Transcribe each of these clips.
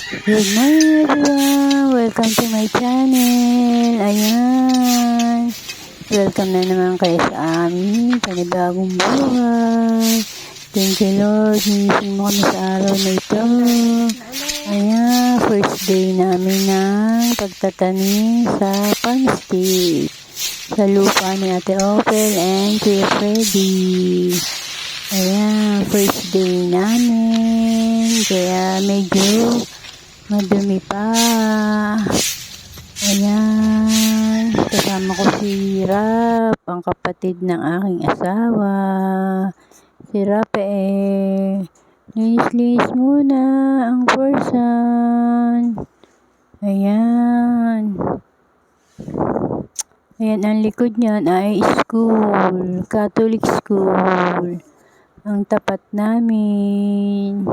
Good morning everyone! Welcome to my channel. Ayan. Welcome na naman kayo sa aming panibagong buhay. Thank you Lord. Hinising mo kami sa araw na ito. Ayan. First day namin ng pagtatanim sa panstik. Sa lupa ni Ate Opel and Kuya Freddy. Ayan. First day namin. Kaya medyo madumi pa. Ayan. Kasama ko si Rap, ang kapatid ng aking asawa. Si Rap linis-linis muna ang person. Ayan. Ayan, ang likod niyan ay school. Catholic school. Ang tapat namin.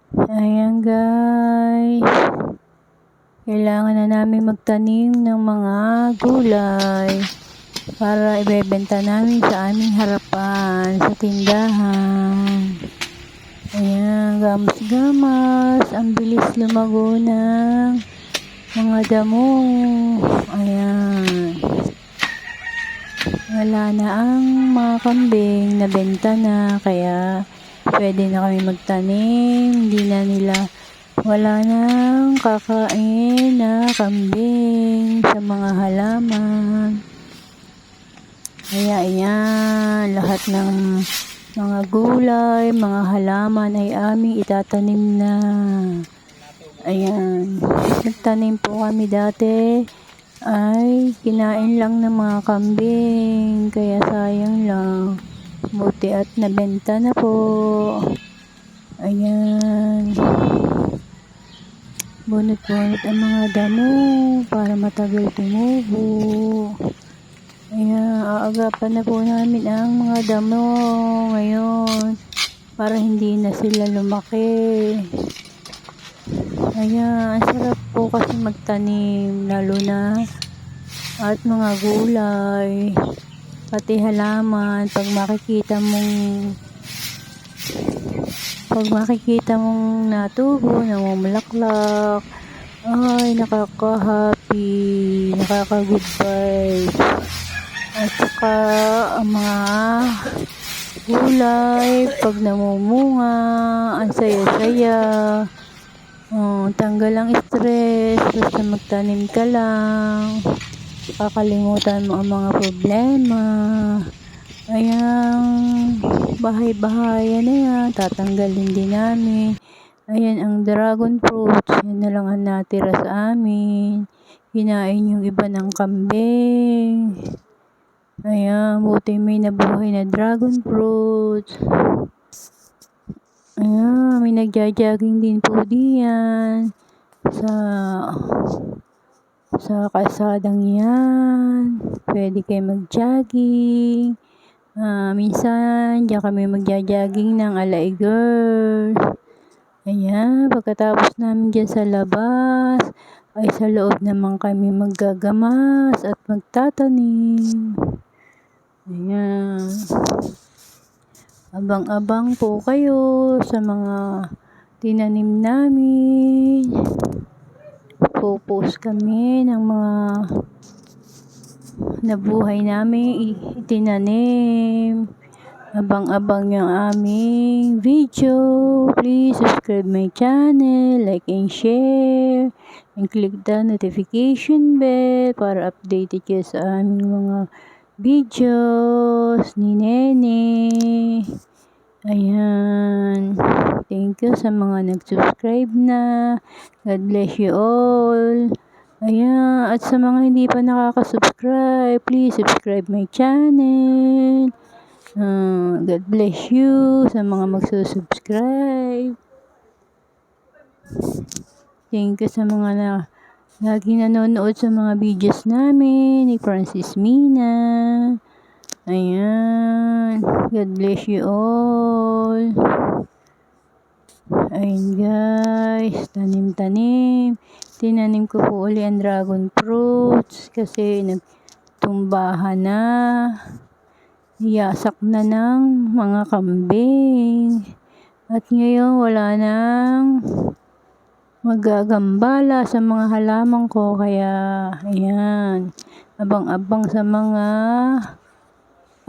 Ayan guys, kailangan na namin magtanim ng mga gulay para ibebenta namin sa aming harapan sa tindahan. Ayan, gamas-gamas, ang bilis lumago ng mga damo. Ayan, wala na ang mga kambing, nabenta na, kaya pwede na kami magtanim. Hindi na nila, wala nang kakain na kambing sa mga halaman. Kaya ayan, lahat ng mga gulay, mga halaman ay aming itatanim na. Ayan, nagtanim po kami dati, ay kinain lang ng mga kambing, kaya sayang lang. Buti at nabenta na po. Ayan. Bunot-bunot ang mga damo para matagal tumubo. Ayan. Aagapan na po namin ang mga damo ngayon para hindi na sila lumaki. Ayan. Ang sarap po kasi magtanim, lalo na at mga gulay. Pati halaman, pag makikita mong natubo, namumulaklak, ay nakaka-happy, nakaka-good vibes. At saka ang mga gulay, pag namumunga, ang saya-saya. Tanggal ang stress, basta magtanim ka lang. Kakalimutan mo ang mga problema. Ayan, bahay-bahayan na yan, tatanggalin din namin. Ayan, ang dragon fruits, yan na lang ang natira sa amin. Kinain yung iba ng kambing. Ayan, buti may nabuhay na dragon fruits. Ayan, may nagja-jogging din po diyan sa kalsadang yan. Pwede kayo mag-jogging. Minsan diyan kami magja-jogging ng Alay Girls. Ayan, pagkatapos namin dyan sa labas, ay sa loob naman kami maggagamas at magtatanim. Ayan, abang-abang po kayo sa mga tinanim namin. Popost kami ng mga nabuhay namin itinanim. Abang-abang yung aming video. Please subscribe my channel, like and share, and click the notification bell para updated kayo sa aming mga videos ni Nene. Ayan, thank you sa mga nag-subscribe na. God bless you all. Ayan, at sa mga hindi pa nakaka-subscribe, please subscribe my channel. God bless you sa mga magsusubscribe. Thank you sa mga lagi nanonood sa mga videos namin ni Francis Mina. Ayan, God bless you all. Ayun guys, tanim-tanim. Tinanim ko po uli ang dragon fruits kasi nagtumbahan na. Iyasak na ng mga kambing. At ngayon wala magagambala sa mga halaman ko. Kaya, ayan, abang-abang sa mga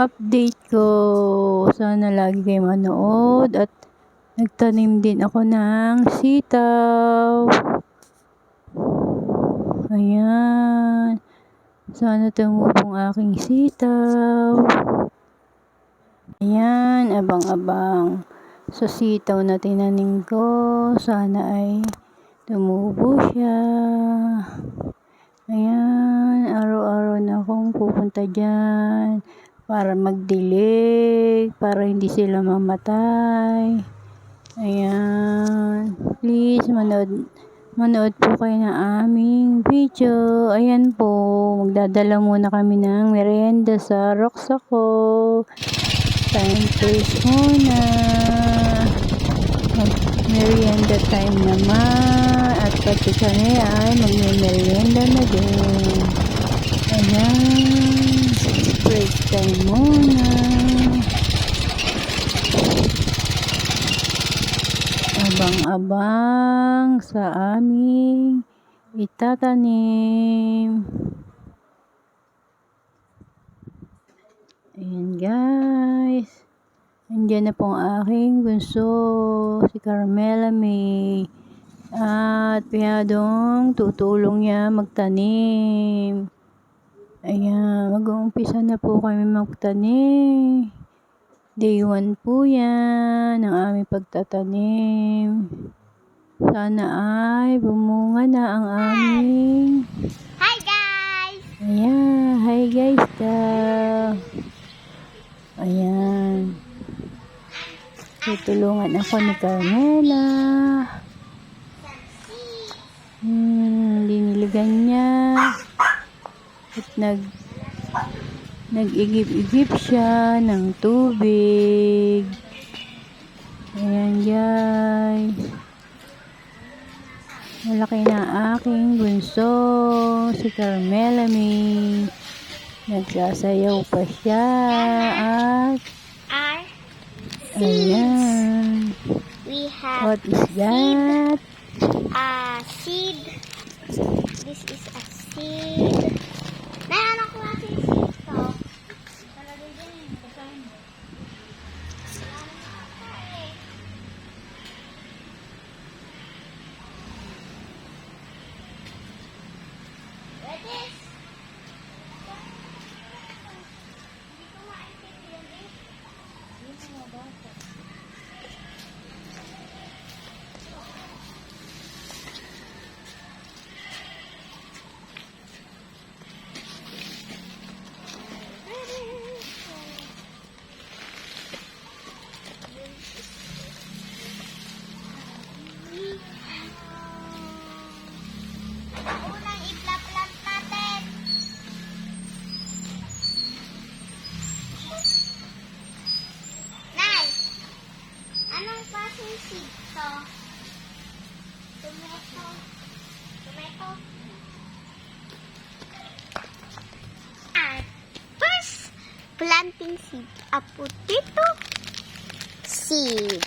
update ko. Sana lagi kayo manood. At nagtanim din ako ng sitaw. Ayan. Sana tumubong aking sitaw. Ayan, abang-abang sa sitaw na tinanim ko. Sana ay tumubo siya. Ayan, araw-araw na akong pupunta dyan para magdilig, para hindi sila mamatay. Ayan, please manood po kayo ng aming video. Ayan po, magdadala muna kami ng merienda sa roksa ko. Time first muna. Merienda time naman. At pati kami ay magme-merienda na din. Ayan, break time muna. Abang-abang sa aming itatanim. Ayan guys. Andiyan na po ang aking bunso, si Carmela May. At piyadong tutulong niya magtanim. Ayan, mag-uumpisa na po kami magtanim. Day 1 po yan ang aming pagtatanim. Sana ay bumunga na ang aming... Hi guys! Ayan, hi guys daw. Ayan. Tutulungan ako ni Carmela. Diniligan niya. At nag-igip-igip siya ng tubig. Ayan guys. Malaki na aking bunso, si Carmela May. Nagsasayaw pa siya at ayan. We have What is that? seed. This is a seed. Ano klaseng seed to? Unang ipla-plant natin. Nay, anong klaseng seed to? Tomato. First planting seed, a potato seed.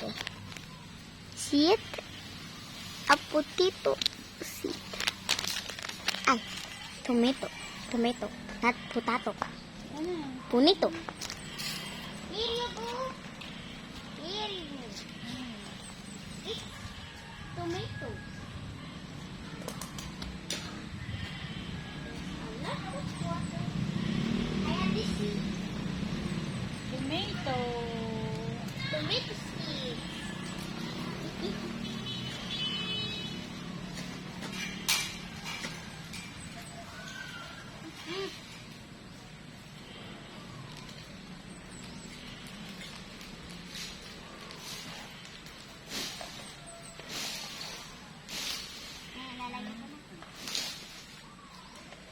A potato seed. Ay, tomato, not potato. Punito. Here you go. It's tomato. A lot of water. I have this seed. Tomato seed.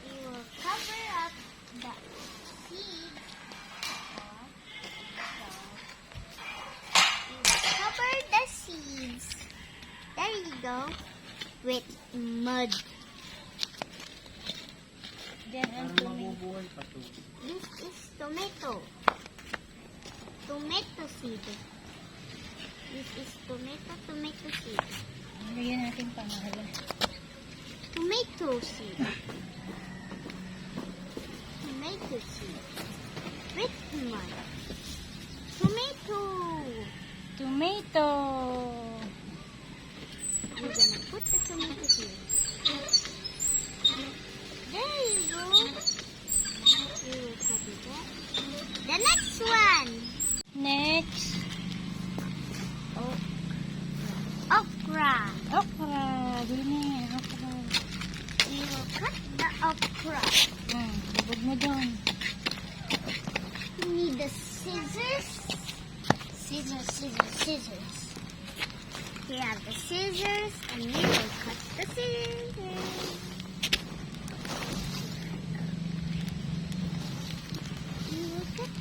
You will cover up the seed. You will cover the seeds. There you go. With mud. Then this is tomato. Tomato seed. This is tomato seed. Lagyan natin pangalan. Tomato seed. Tomato seed. With mud. Tomato. Tomato. We're gonna put the tomato here. There you go. We will copy that. The next one. Next. Oh, okra. Okra. Dini, okra. We will cut the okra. Bubog mo doon. You need the scissors. Scissors, scissors, scissors. We have the scissors and we will cut the scissors. We will cut.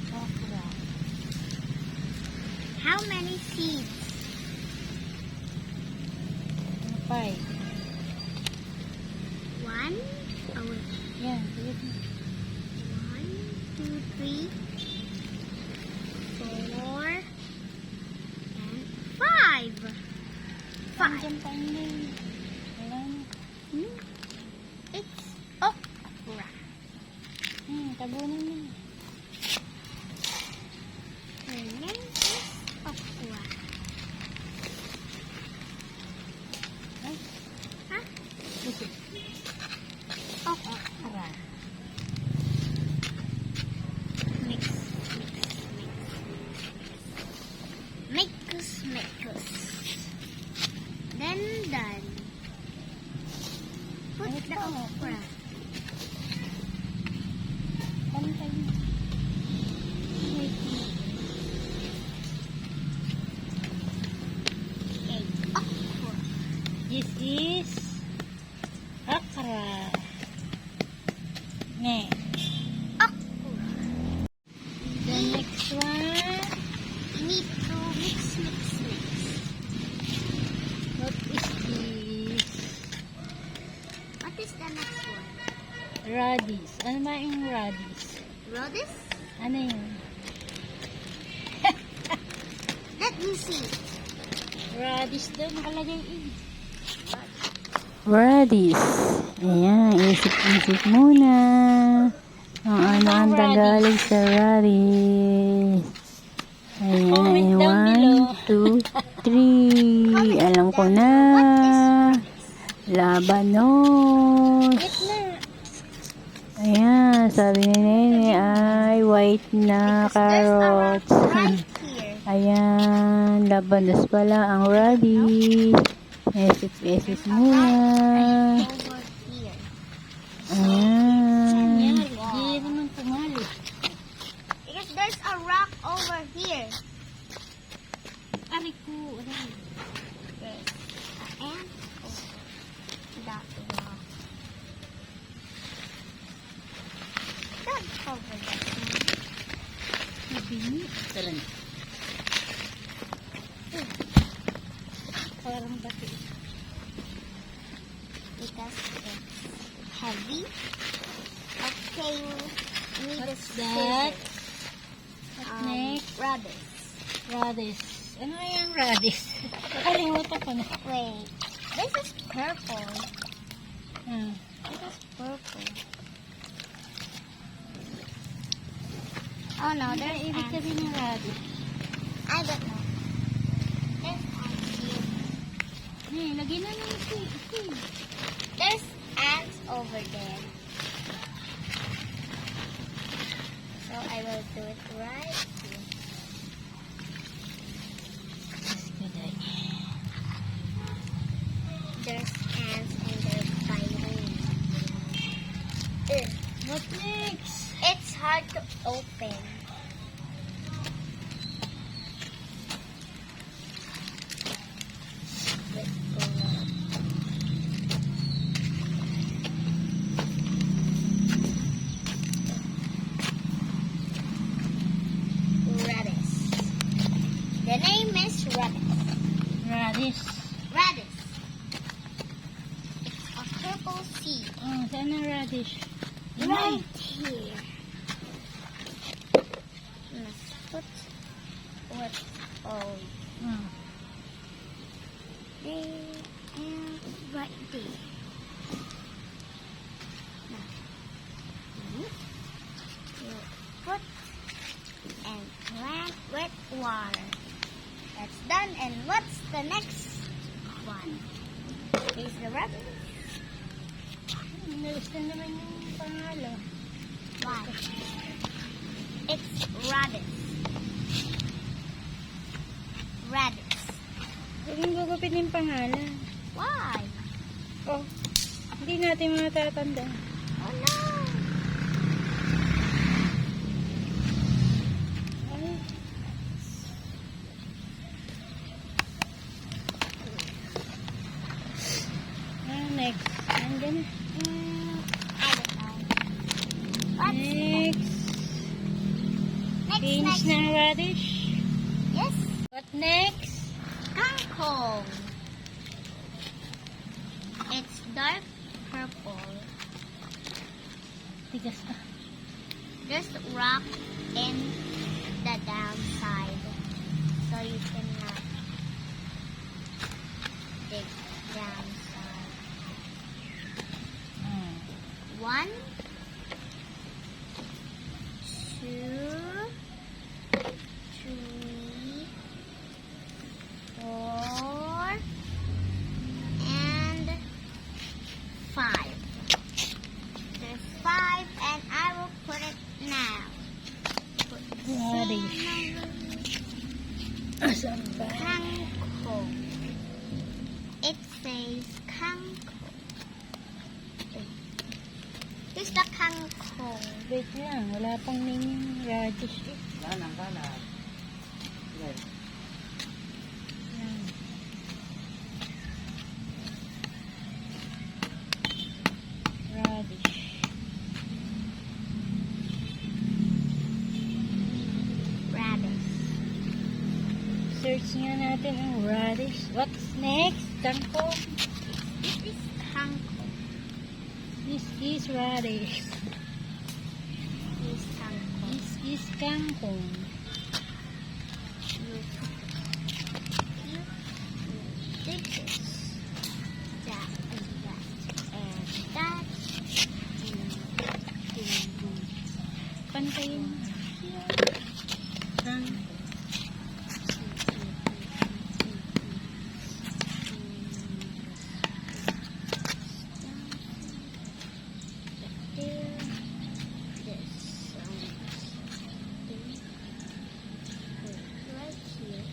Okra. How many seeds? 5. One. Oh, wait. Yan. Sige. 1, 2, 3, 4, and 5. 5. Diyan pa yun. Wala na. It's okra. Tabunan mo. The name is okra. Ay. Huh? Sige. Okra. Okra. Mix, mix, mix. Mix, mix. Then done. Put the okra. Pantay mo. Wait. Okay, okra. This is okra. Next. Okra. The next one. You need to mix, mix, mix. What is this? What is the next one? Radish. Ano ba yung radish? Radish? Ano yun? Let me see. Radish daw nakalagay eh. Radish. Ayan, isip-isip muna. Ang ano ang Tagalog sa radish. Ayan, Comment down below. 1, 2, 3. Alam ko na. Labanos. Gitna. Ayan, sabi ni Nene ay white na carrots. Right here. Ayan, labanos pala ang radish. Isip-isip muna. Over here. Ayan. Hindi naman tumali. Because there's a rock over here. Ari ko. Aray. There's an ant over that rock. Don't cover that one. Mabini. Talan. Parang bati. Because it's heavy. Okay, we need a What's that? scissors. What next? Radish. Radish. Ano yung radish? Nakalimutan ko na. Wait, this is purple. Ah. This is purple. Oh no, Ano there's ibig ants. sabihin ng radish? I don't know. There's ants here. Lagyan na ng isi. There's ants over there. So I will do it right here. There's ants and they're biting. Ugh. What next? It's hard to open. Let's go now. Radish. The name is radish. Radish. Radish. It's a purple seed. Saan ang radish? Right here. what's all there and right there. Now, you put and plant with water. That's done. And what's the next one? Is the rabbit. Nalista naman yung pangalan. Why? It's rabbits. Rabbits. Huwag mong gugupit yung pangalan. Why? Oh, hindi natin matatanda. Oh no. Next. Andyan na. I don't know. What's Next. next? Finish ng radish. Yes. What next? Kangkong. It's dark purple. Tigas na. Just rock in the downside so you cannot dig downside. 1, 2, 3, 4, and 5. There's 5, and I will put it now. Put the Radish. same number. Asan ba? Kangkong. It says kangkong. Here's the kangkong. Wait lang. Wala pang name yung radish. Kanan. Yan. Yan. Radish. Rabbit. Search nga natin ang radish. What's next? Kangkong. This is kangkong. This is radish. This is kangkong. This is kangkong. You dig this. That and that. And that. Pantayin. Ang Right here.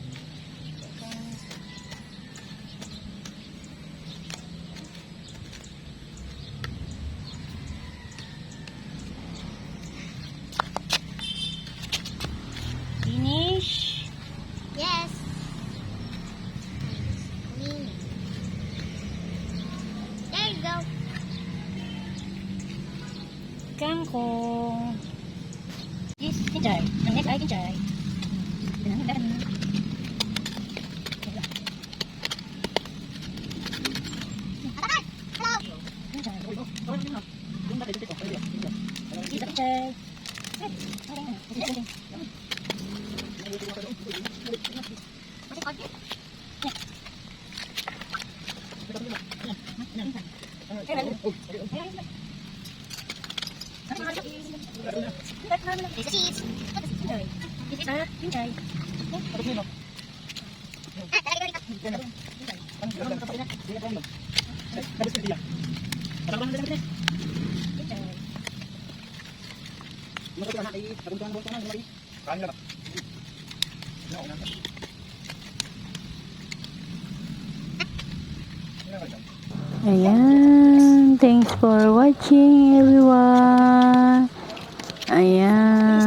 finish. Yes. Clean. There you go. Kangkong. This kinchay. Ang next ay kinchay. Kinchay. This is cheese. This is a kinchay. Ayan. Thanks for watching, everyone. Ayan.